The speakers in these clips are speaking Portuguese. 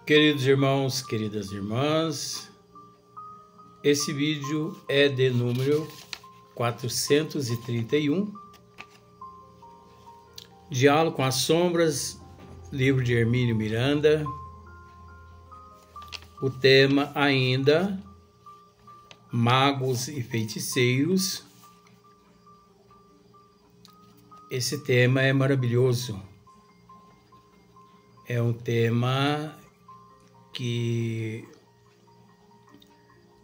Queridos irmãos, queridas irmãs, esse vídeo é de número 431, Diálogo com as Sombras, livro de Hermínio Miranda. O tema ainda, magos e feiticeiros. Esse tema é maravilhoso. É um tema que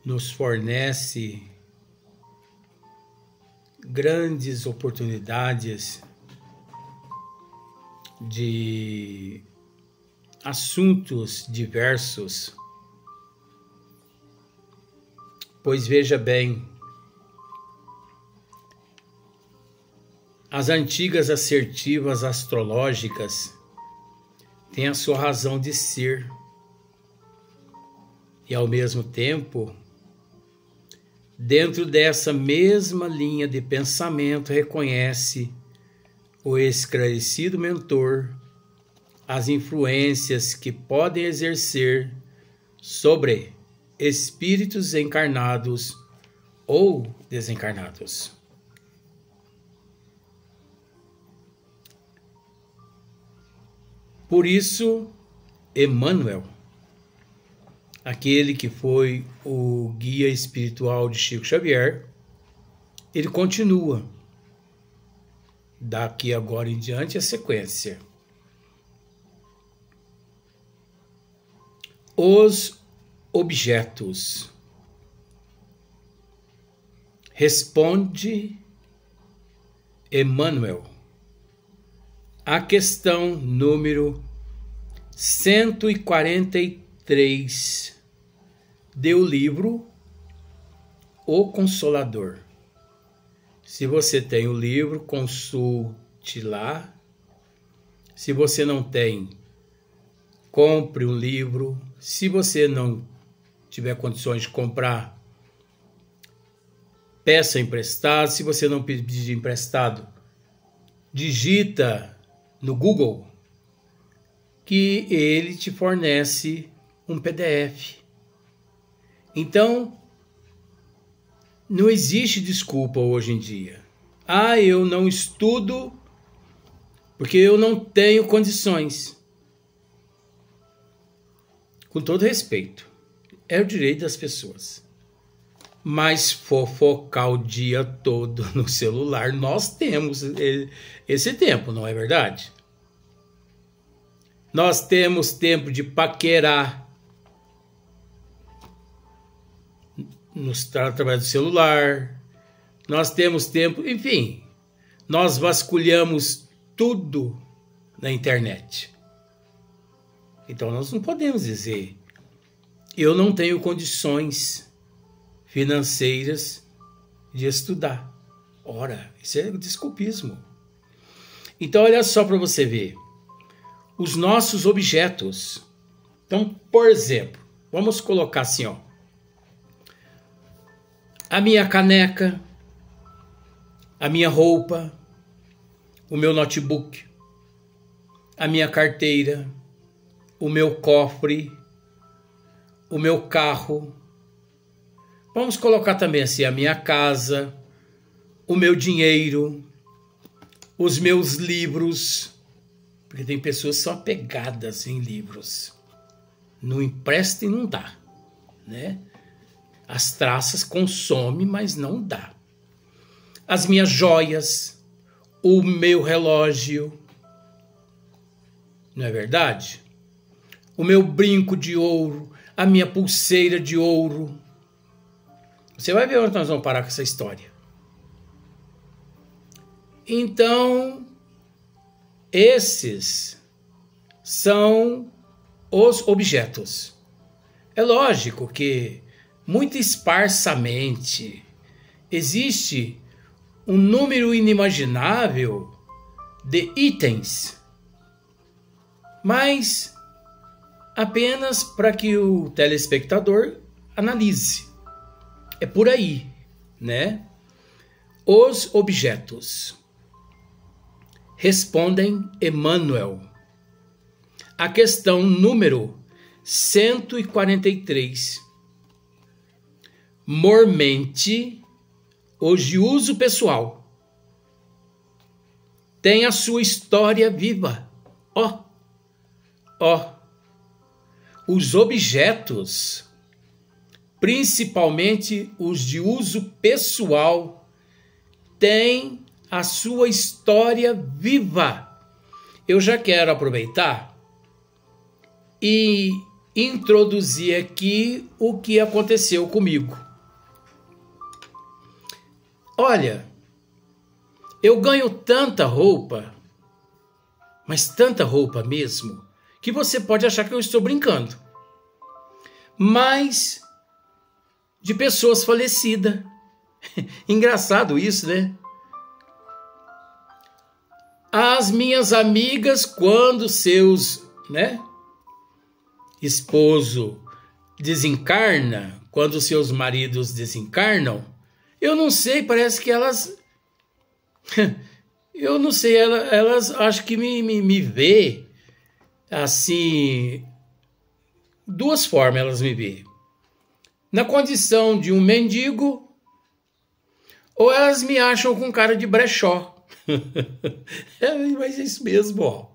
nos fornece grandes oportunidades de assuntos diversos. Pois veja bem, as antigas assertivas astrológicas têm a sua razão de ser. E ao mesmo tempo, dentro dessa mesma linha de pensamento, reconhece o esclarecido mentor as influências que podem exercer sobre espíritos encarnados ou desencarnados. Por isso, Emmanuel, aquele que foi o guia espiritual de Chico Xavier, ele continua daqui agora em diante a sequência. Os objetos. Responde Emmanuel a questão número 143 do livro O Consolador. Se você tem o livro, consulte lá. Se você não tem, compre um livro. Se você não tiver condições de comprar, peça emprestado. Se você não pedir emprestado, digita no Google que ele te fornece um PDF. Então, não existe desculpa hoje em dia. Eu não estudo porque eu não tenho condições. Com todo respeito, é o direito das pessoas. Mas fofocar o dia todo no celular, nós temos esse tempo, não é verdade? Nós temos tempo de paquerar através do celular. Nós temos tempo, enfim, nós vasculhamos tudo na internet. Então nós não podemos dizer, eu não tenho condições financeiras de estudar. Ora, isso é desculpismo. Então olha só para você ver. Os nossos objetos. Então, por exemplo, vamos colocar assim, ó. A minha caneca, a minha roupa, o meu notebook, a minha carteira, o meu cofre, o meu carro. Vamos colocar também assim, a minha casa, o meu dinheiro, os meus livros. Porque tem pessoas que são apegadas em livros. Não empresta e não dá, né? As traças consome, mas não dá. As minhas joias, o meu relógio, não é verdade? O meu brinco de ouro, a minha pulseira de ouro. Você vai ver onde nós vamos parar com essa história. Então, esses são os objetos. É lógico que, muito esparsamente, existe um número inimaginável de itens, mas apenas para que o telespectador analise. É por aí, né? Os objetos. Respondem Emmanuel. A questão número 143. Mormente, os de uso pessoal, tem a sua história viva. Os objetos, principalmente os de uso pessoal, têm a sua história viva. Eu já quero aproveitar e introduzir aqui o que aconteceu comigo. Olha, eu ganho tanta roupa, mas tanta roupa mesmo, que você pode achar que eu estou brincando. Mas de pessoas falecidas. Engraçado isso, né? As minhas amigas, quando seus, esposo desencarna, quando seus maridos desencarnam, eu não sei, parece que elas... Eu não sei, elas acho que me vê assim... Duas formas elas me vê. Na condição de um mendigo, ou elas me acham com cara de brechó. Mas é isso mesmo, ó.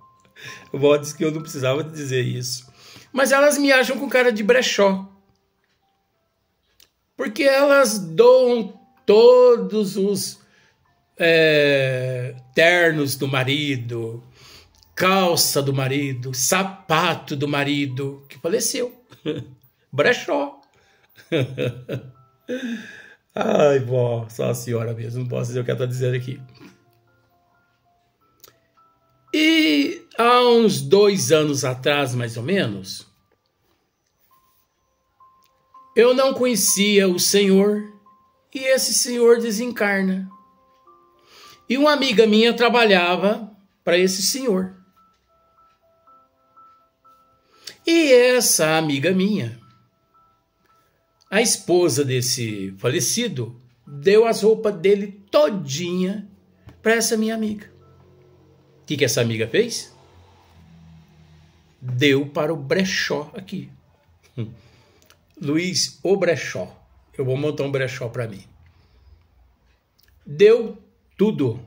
O vó disse que eu não precisava dizer isso. Mas elas me acham com cara de brechó. Porque elas doam todos os ternos do marido, calça do marido, sapato do marido, que faleceu. Brechó. Ai, vó, só a senhora mesmo, não posso dizer o que ela está dizendo aqui. E há uns 2 anos atrás, mais ou menos, eu não conhecia o Senhor e esse Senhor desencarna. E uma amiga minha trabalhava para esse Senhor. E essa amiga minha, a esposa desse falecido, deu as roupas dele todinha para essa minha amiga. O que essa amiga fez? Deu para o brechó aqui. Luiz, o brechó. Eu vou montar um brechó para mim. Deu tudo.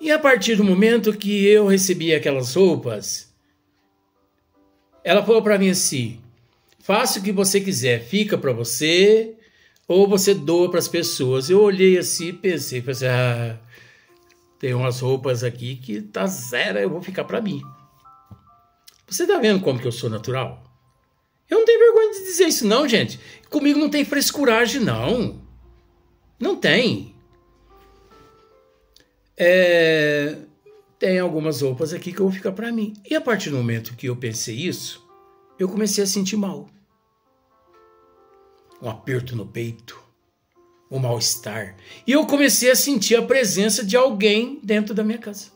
E a partir do momento que eu recebi aquelas roupas, ela falou para mim assim: faça o que você quiser, fica para você ou você doa para as pessoas. Eu olhei assim e pensei, tem umas roupas aqui que tá zero, eu vou ficar para mim. Você tá vendo como que eu sou natural? Eu não tenho vergonha de dizer isso não, gente. Comigo não tem frescuragem, não. Não tem. Tem algumas roupas aqui que eu vou ficar para mim. E a partir do momento que eu pensei isso, eu comecei a sentir mal. Um aperto no peito. Um mal-estar. E eu comecei a sentir a presença de alguém dentro da minha casa.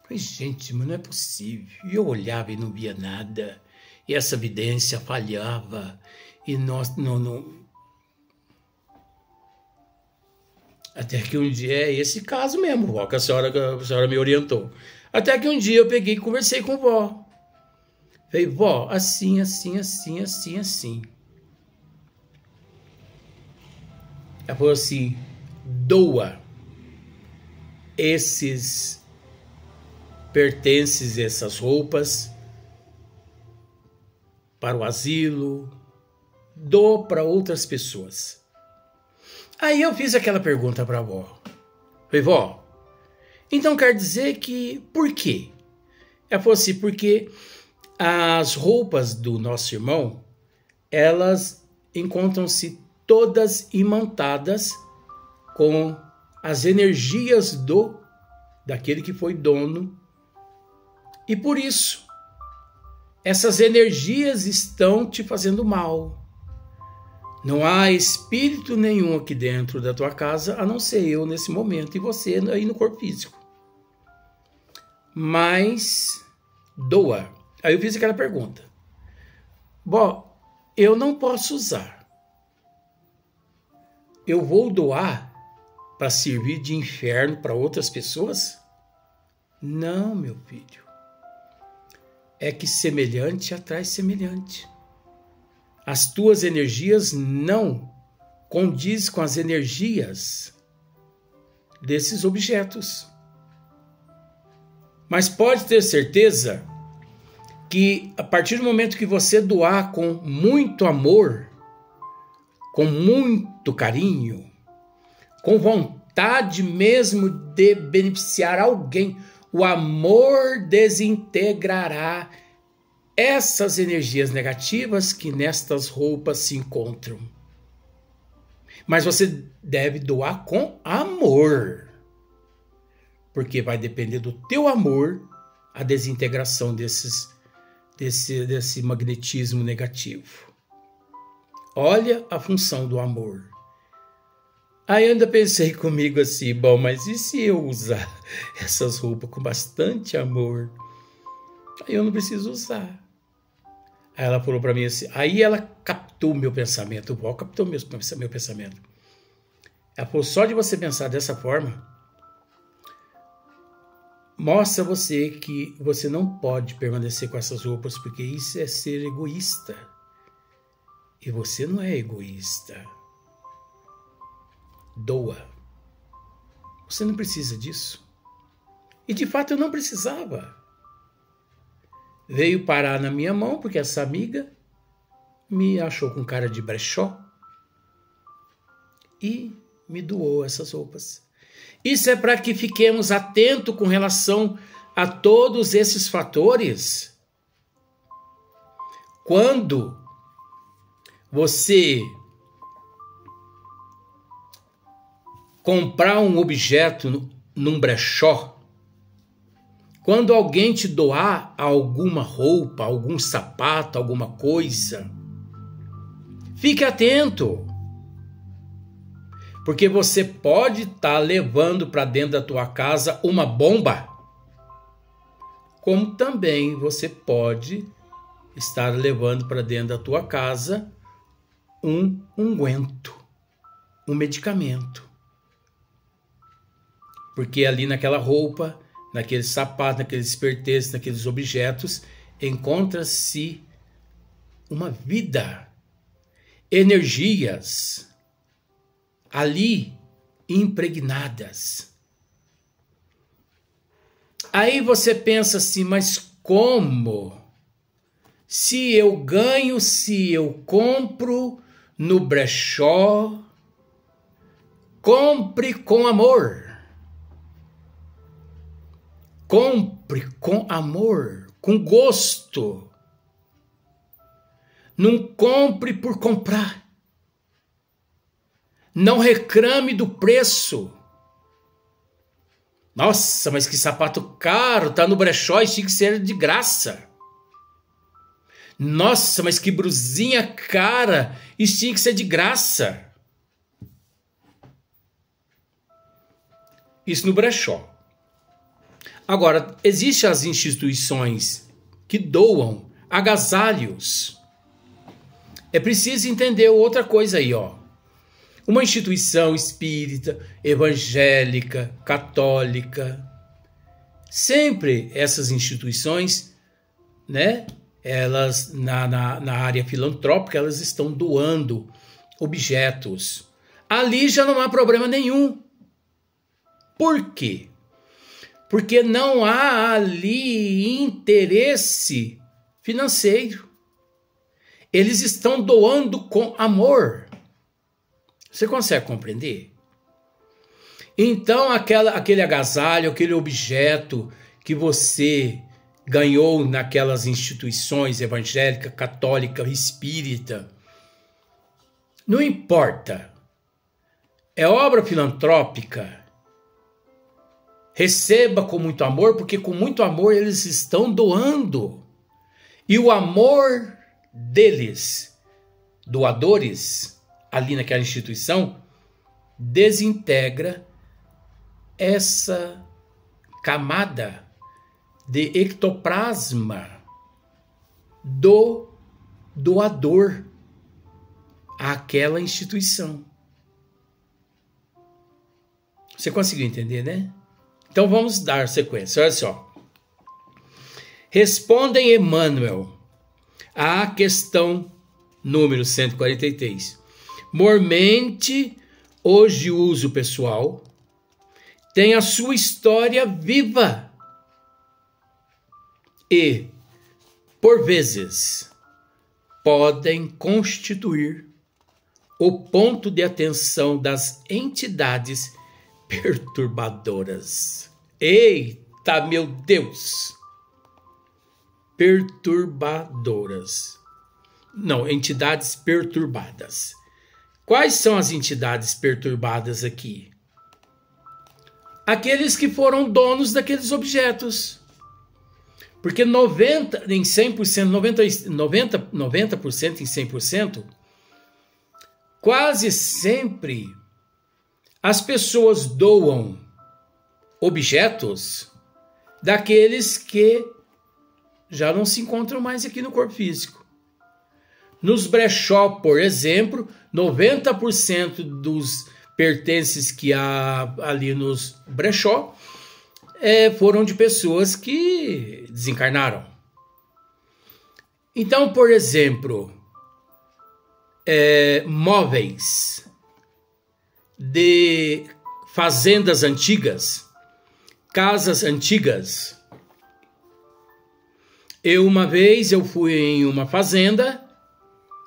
Falei, gente, mas não é possível. E eu olhava e não via nada. E essa vidência falhava. E nós não... Até que um dia, é esse caso mesmo, vó, que a senhora me orientou. Até que um dia eu peguei e conversei com a vó. Falei, vó, assim, assim, assim, assim, assim. Ela falou assim, doa esses pertences, essas roupas para o asilo, doa para outras pessoas. Aí eu fiz aquela pergunta para a vó. Falei, vó, então quer dizer que, por quê? Ela falou assim, porque as roupas do nosso irmão, elas encontram-se todas imantadas com as energias daquele que foi dono. E por isso, essas energias estão te fazendo mal. Não há espírito nenhum aqui dentro da tua casa, a não ser eu nesse momento e você aí no corpo físico. Mas doa. Aí eu fiz aquela pergunta. Bom, eu não posso usar. Eu vou doar para servir de inferno para outras pessoas? Não, meu filho. é que semelhante atrai semelhante. As tuas energias não condizem com as energias desses objetos. Mas pode ter certeza que a partir do momento que você doar com muito amor, com muito carinho, com vontade mesmo de beneficiar alguém, o amor desintegrará essas energias negativas que nestas roupas se encontram. Mas você deve doar com amor, porque vai depender do teu amor a desintegração desse magnetismo negativo. Olha a função do amor. Aí eu ainda pensei comigo assim, bom, mas e se eu usar essas roupas com bastante amor? Aí eu não preciso usar. Aí ela falou para mim assim, aí ela captou meu pensamento, o Val captou meu pensamento. Ela falou, só de você pensar dessa forma, mostra você que você não pode permanecer com essas roupas, porque isso é ser egoísta. E você não é egoísta. Doa. Você não precisa disso. E de fato eu não precisava. Veio parar na minha mão porque essa amiga me achou com cara de brechó e me doou essas roupas. Isso é para que fiquemos atentos com relação a todos esses fatores. Quando você comprar um objeto num brechó, quando alguém te doar alguma roupa, algum sapato, alguma coisa, fique atento. Porque você pode estar levando para dentro da tua casa uma bomba, como também você pode estar levando para dentro da tua casa um unguento, um medicamento. Porque ali naquela roupa, naquele sapato, naqueles pertences, naqueles objetos, encontra-se uma vida, energias ali impregnadas. Aí você pensa assim, mas como? Se eu ganho, se eu compro no brechó, compre com amor. Compre com amor, com gosto. Não compre por comprar. Não reclame do preço. Nossa, mas que sapato caro, tá no brechó e tinha que ser de graça. Nossa, mas que brusinha cara, isso tinha que ser de graça. Isso no brechó. Agora, existem as instituições que doam agasalhos. É preciso entender outra coisa aí, ó. Uma instituição espírita, evangélica, católica, sempre essas instituições, né? Elas, na área filantrópica, elas estão doando objetos. Ali já não há problema nenhum. Por quê? Porque não há ali interesse financeiro. Eles estão doando com amor. Você consegue compreender? Então, aquele agasalho, aquele objeto que você ganhou naquelas instituições evangélica, católica, espírita, não importa. É obra filantrópica. Receba com muito amor, porque com muito amor eles estão doando. E o amor deles, doadores, ali naquela instituição, desintegra essa camada de ectoplasma do doador àquela instituição. Você conseguiu entender, né? Então vamos dar sequência. Olha só. respondem Emmanuel à questão número 143. Mormente, hoje uso pessoal, tem a sua história viva e, por vezes, podem constituir o ponto de atenção das entidades perturbadoras. Eita, meu Deus! Perturbadoras. Não, entidades perturbadas. Quais são as entidades perturbadas aqui? Aqueles que foram donos daqueles objetos. Porque 90% em 100%, quase sempre as pessoas doam objetos daqueles que já não se encontram mais aqui no corpo físico. Nos brechó, por exemplo, 90% dos pertences que há ali nos brechó foram de pessoas que desencarnaram. Então, por exemplo, móveis de fazendas antigas, casas antigas. Uma vez eu fui em uma fazenda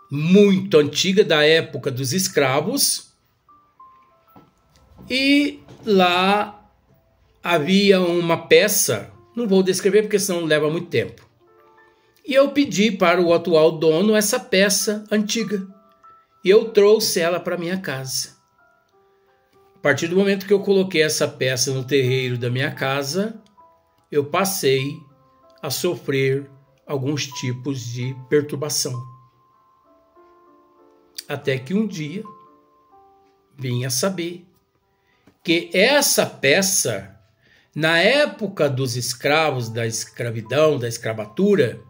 muito antiga, da época dos escravos, e lá havia uma peça, não vou descrever porque senão leva muito tempo, e eu pedi para o atual dono essa peça antiga, e eu trouxe ela para minha casa. A partir do momento que eu coloquei essa peça no terreiro da minha casa, eu passei a sofrer alguns tipos de perturbação. Até que um dia vim a saber que essa peça, na época dos escravos, da escravidão, da escravatura,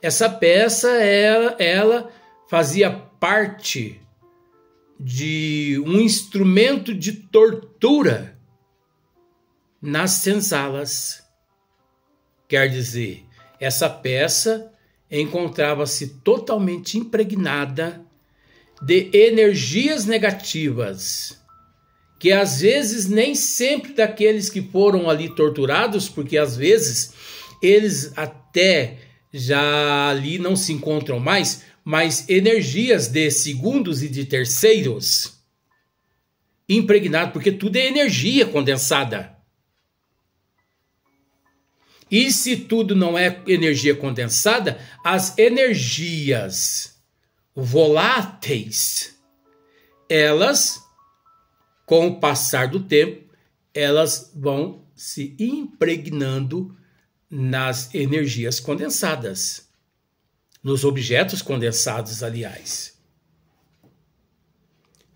essa peça ela fazia parte de um instrumento de tortura nas senzalas. Quer dizer, essa peça encontrava-se totalmente impregnada de energias negativas, que às vezes nem sempre daqueles que foram ali torturados, porque às vezes eles até já ali não se encontram mais, mas energias de segundos e de terceiros impregnados, porque tudo é energia condensada. E se tudo não é energia condensada, as energias voláteis, elas, com o passar do tempo, elas vão se impregnando nas energias condensadas, nos objetos condensados, aliás.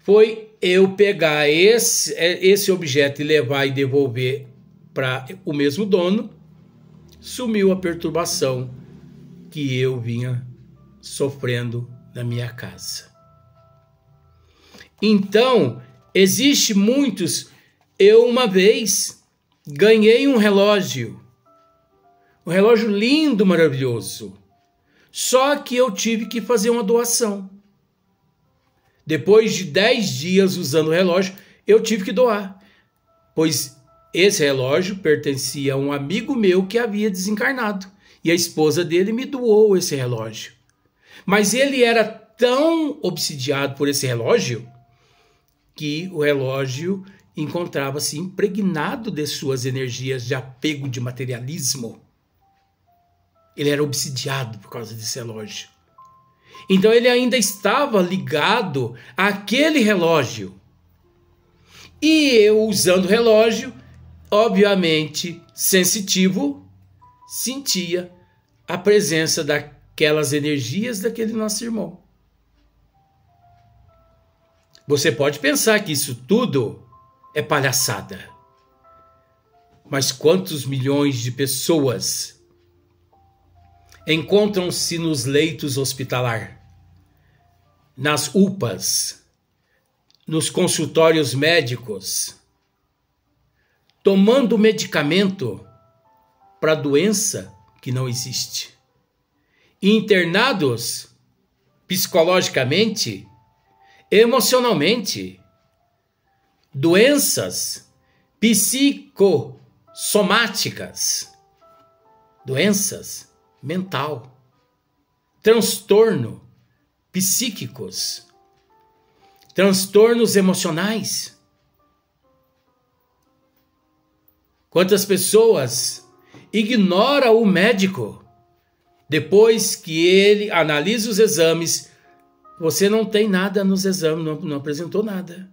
Foi eu pegar esse objeto e levar e devolver para o mesmo dono, sumiu a perturbação que eu vinha sofrendo na minha casa. Então, existe muitos. Eu uma vez ganhei um relógio lindo, maravilhoso. Só que eu tive que fazer uma doação. Depois de 10 dias usando o relógio, eu tive que doar, pois esse relógio pertencia a um amigo meu que havia desencarnado, e a esposa dele me doou esse relógio. Mas ele era tão obsidiado por esse relógio que o relógio encontrava-se impregnado de suas energias de apego de materialismo. Ele era obsidiado por causa desse relógio. Então ele ainda estava ligado àquele relógio. E eu, usando o relógio, obviamente sensitivo, sentia a presença daquelas energias daquele nosso irmão. Você pode pensar que isso tudo é palhaçada. Mas quantos milhões de pessoas encontram-se nos leitos hospitalar, nas UPAs, nos consultórios médicos, tomando medicamento para doença que não existe. Internados psicologicamente, emocionalmente, doenças psicossomáticas, doenças mental, transtorno psíquicos, transtornos emocionais. Quantas pessoas ignoram o médico depois que ele analisa os exames? Você não tem nada nos exames, não apresentou nada.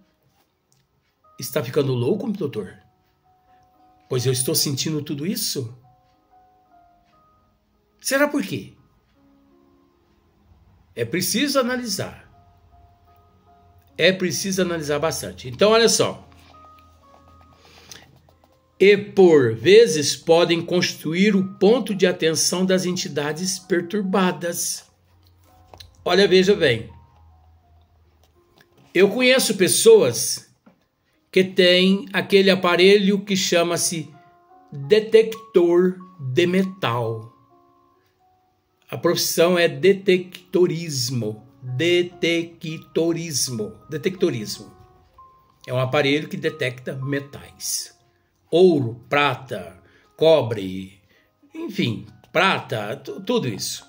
Está ficando louco, doutor? Pois eu estou sentindo tudo isso. Será por quê? É preciso analisar. É preciso analisar bastante. Então, olha só. E por vezes podem constituir o ponto de atenção das entidades perturbadas. Olha, veja bem. Eu conheço pessoas que têm aquele aparelho que chama-se detector de metal. A profissão é detectorismo. Detectorismo. É um aparelho que detecta metais. Ouro, prata, cobre, enfim, prata, tudo isso.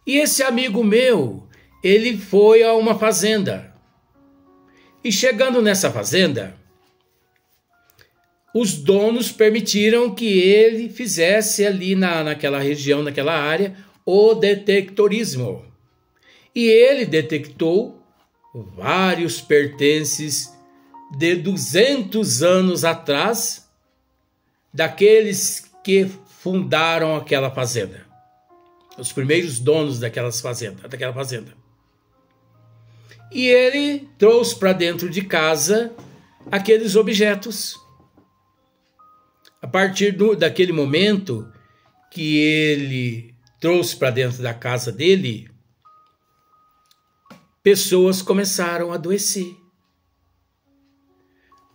E esse amigo meu, ele foi a uma fazenda. E chegando nessa fazenda, os donos permitiram que ele fizesse ali naquela região, naquela área, o detectorismo. E ele detectou vários pertences de 200 anos atrás, daqueles que fundaram aquela fazenda, os primeiros donos daquela fazenda. E ele trouxe para dentro de casa aqueles objetos. A partir daquele momento que ele trouxe para dentro da casa dele, pessoas começaram a adoecer.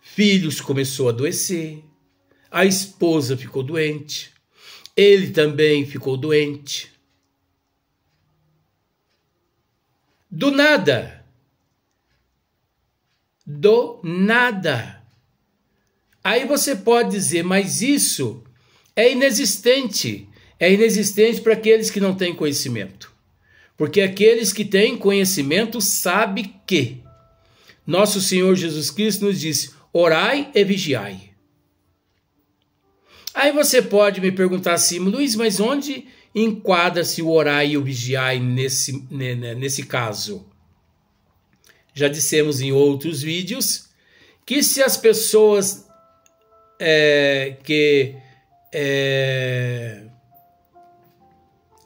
Filhos começou a adoecer, a esposa ficou doente, ele também ficou doente. Do nada. Aí você pode dizer, mas isso é inexistente. É inexistente para aqueles que não têm conhecimento. Porque aqueles que têm conhecimento sabem que nosso Senhor Jesus Cristo nos disse: orai e vigiai. Aí você pode me perguntar assim, Luiz, mas onde enquadra-se o orai e o vigiai nesse caso? Já dissemos em outros vídeos que se as pessoas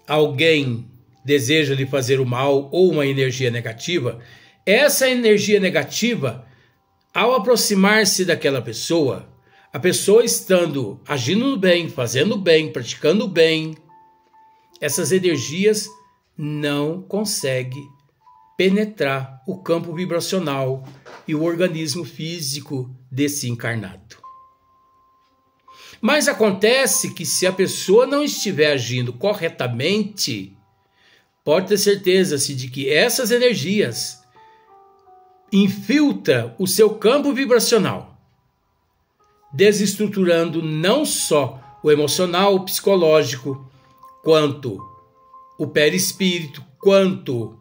alguém deseja lhe fazer o mal ou uma energia negativa, essa energia negativa, ao aproximar-se daquela pessoa, a pessoa estando agindo bem, fazendo bem, praticando bem, essas energias não conseguem penetrar o campo vibracional e o organismo físico desse encarnado. Mas acontece que se a pessoa não estiver agindo corretamente, pode ter certeza-se de que essas energias infiltram o seu campo vibracional, desestruturando não só o emocional, o psicológico, quanto o perispírito, quanto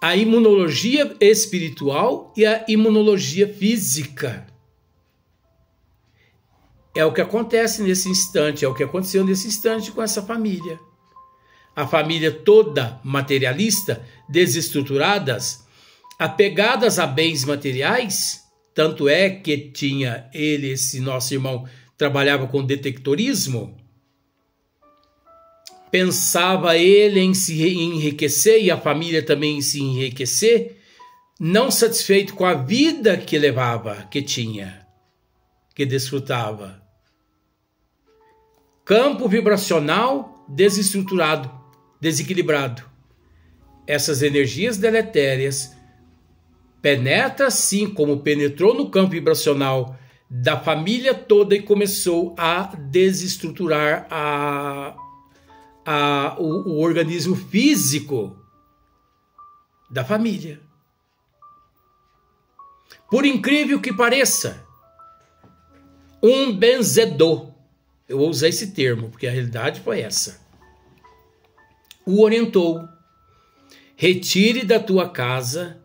a imunologia espiritual e a imunologia física. É o que acontece nesse instante, é o que aconteceu nesse instante com essa família. A família toda materialista, desestruturadas, apegadas a bens materiais, tanto é que tinha ele, esse nosso irmão, trabalhava com detectorismo, pensava ele em se enriquecer e a família também em se enriquecer, não satisfeito com a vida que levava, que tinha, que desfrutava. Campo vibracional desestruturado, desequilibrado. Essas energias deletérias penetram assim como penetrou no campo vibracional da família toda e começou a desestruturar o organismo físico da família. Por incrível que pareça, um benzedor, eu vou usar esse termo, porque a realidade foi essa, o orientou: retire da tua casa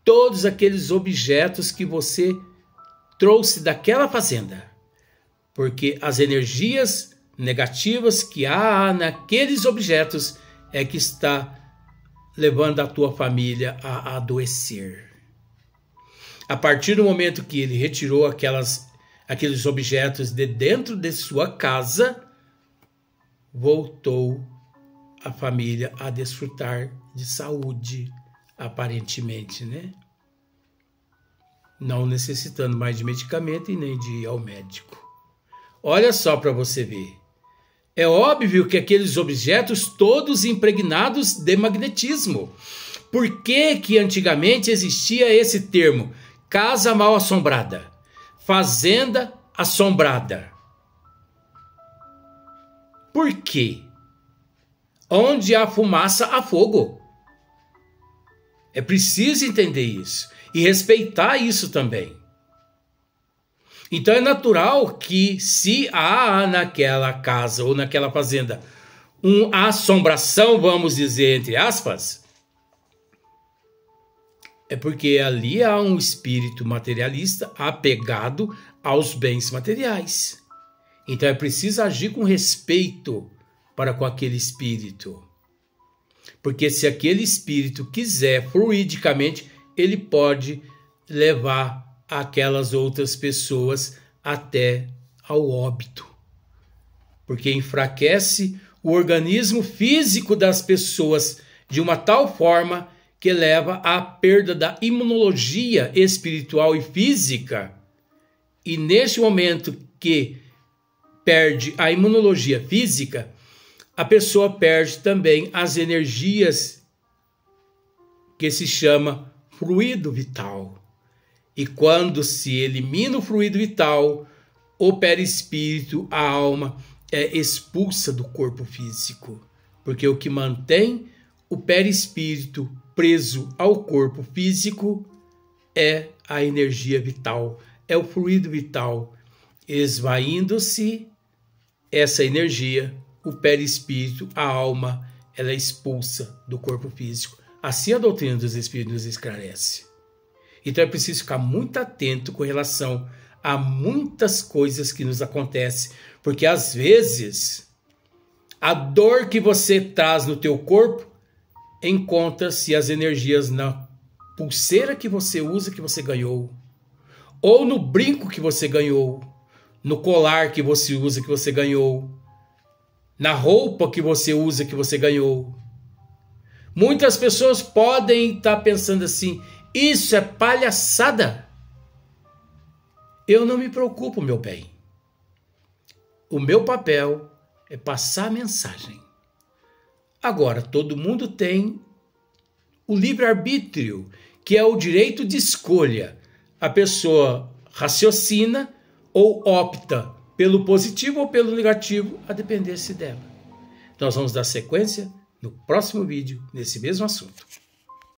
todos aqueles objetos que você trouxe daquela fazenda, porque as energias negativas que há naqueles objetos é que está levando a tua família a adoecer. A partir do momento que ele retirou aqueles objetos de dentro de sua casa, voltou a família a desfrutar de saúde, aparentemente, né? Não necessitando mais de medicamento e nem de ir ao médico. Olha só para você ver. É óbvio que aqueles objetos todos impregnados de magnetismo. Por que que antigamente existia esse termo? Casa mal assombrada, fazenda assombrada. Por quê? Onde há fumaça, há fogo. É preciso entender isso e respeitar isso também. Então é natural que, se há naquela casa ou naquela fazenda uma assombração, vamos dizer entre aspas, é porque ali há um espírito materialista apegado aos bens materiais. Então é preciso agir com respeito para com aquele espírito. Porque se aquele espírito quiser fluidicamente, ele pode levar aquelas outras pessoas até ao óbito. Porque enfraquece o organismo físico das pessoas de uma tal forma que leva à perda da imunologia espiritual e física. E neste momento que perde a imunologia física, a pessoa perde também as energias que se chama fluido vital. E quando se elimina o fluido vital, o perispírito, a alma, é expulsa do corpo físico. Porque o que mantém o perispírito preso ao corpo físico é a energia vital, é o fluido vital. Esvaindo-se essa energia, o perispírito, a alma, ela é expulsa do corpo físico. Assim a doutrina dos espíritos nos esclarece. Então é preciso ficar muito atento com relação a muitas coisas que nos acontecem, porque às vezes a dor que você traz no teu corpo encontra-se as energias na pulseira que você usa, que você ganhou, ou no brinco que você ganhou, no colar que você usa, que você ganhou, na roupa que você usa, que você ganhou. Muitas pessoas podem estar pensando assim: isso é palhaçada. Eu não me preocupo, meu bem. O meu papel é passar a mensagem. Agora, todo mundo tem o livre-arbítrio, que é o direito de escolha. A pessoa raciocina ou opta pelo positivo ou pelo negativo, a depender-se dela. Nós vamos dar sequência no próximo vídeo, nesse mesmo assunto.